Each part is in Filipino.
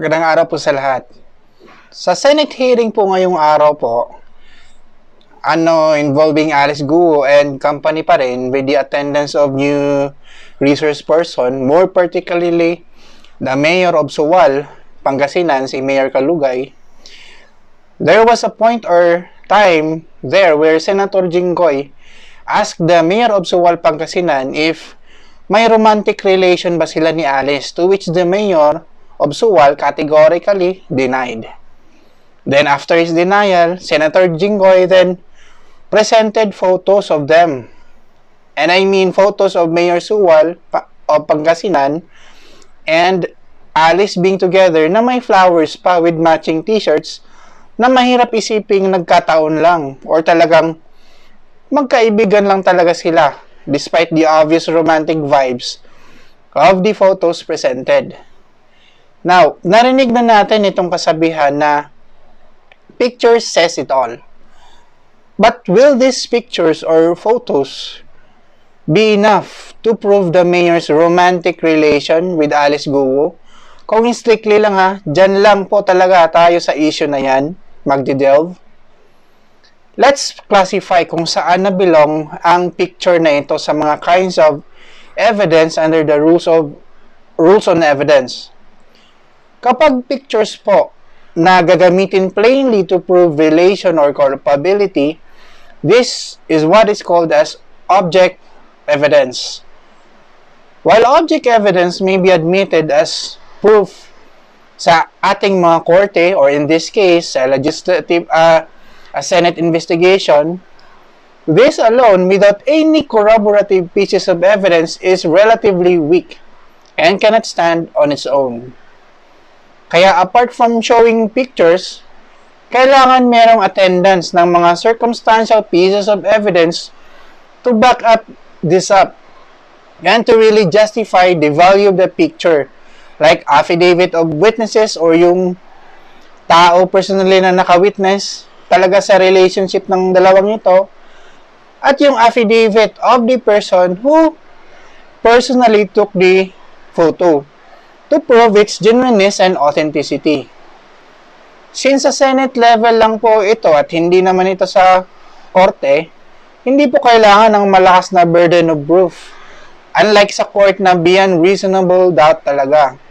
Magandang araw po sa lahat. Sa Senate hearing po ngayong araw po, involving Alice Guo and company pa rin with the attendance of new resource person, more particularly the Mayor of Suwal, Pangasinan, si Mayor Kalugay. There was a point or time there where Senator Jinggoy asked the Mayor of Suwal, Pangasinan if may romantic relation ba sila ni Alice, to which the Mayor of Suwal categorically denied. Then after his denial, Senator Jinggoy then presented photos of them. And I mean photos of Mayor Suwal of Pangasinan and Alice being together na may flowers pa with matching t-shirts na mahirap isiping nagkataon lang or talagang magkaibigan lang talaga sila despite the obvious romantic vibes of the photos presented. Now, narinig na natin itong kasabihan na pictures says it all. But will these pictures or photos be enough to prove the mayor's romantic relation with Alice Guo? Kung strictly lang dyan lang po talaga tayo sa issue na yan, magdidelve. Let's classify kung saan nabilong ang picture na ito sa mga kinds of evidence under the rules on evidence. Kapag pictures po na gagamitin plainly to prove relation or culpability, this is what is called as object evidence. While object evidence may be admitted as proof sa ating mga korte, or in this case, sa legislative, a Senate investigation, this alone, without any corroborative pieces of evidence, is relatively weak and cannot stand on its own. Kaya apart from showing pictures, kailangan merong attendance ng mga circumstantial pieces of evidence to back up this up and to really justify the value of the picture, like affidavit of witnesses or yung tao personally na nakawitness talaga sa relationship ng dalawang ito, at yung affidavit of the person who personally took the photo to prove its genuineness and authenticity. Since sa Senate level lang po ito at hindi naman ito sa korte, hindi po kailangan ng malakas na burden of proof. Unlike sa court na beyond reasonable doubt talaga.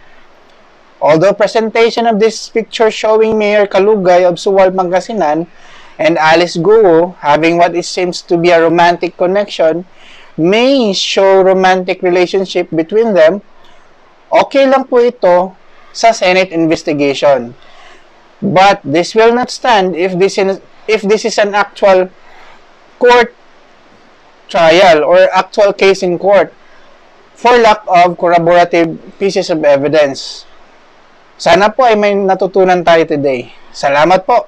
Although presentation of this picture showing Mayor Kalugay of Suwal, Pangasinan and Alice Guo having what it seems to be a romantic connection may show romantic relationship between them, okay lang po ito sa Senate investigation. But this will not stand if this is an actual court trial or actual case in court for lack of corroborative pieces of evidence. Sana po ay may natutunan tayo today. Salamat po!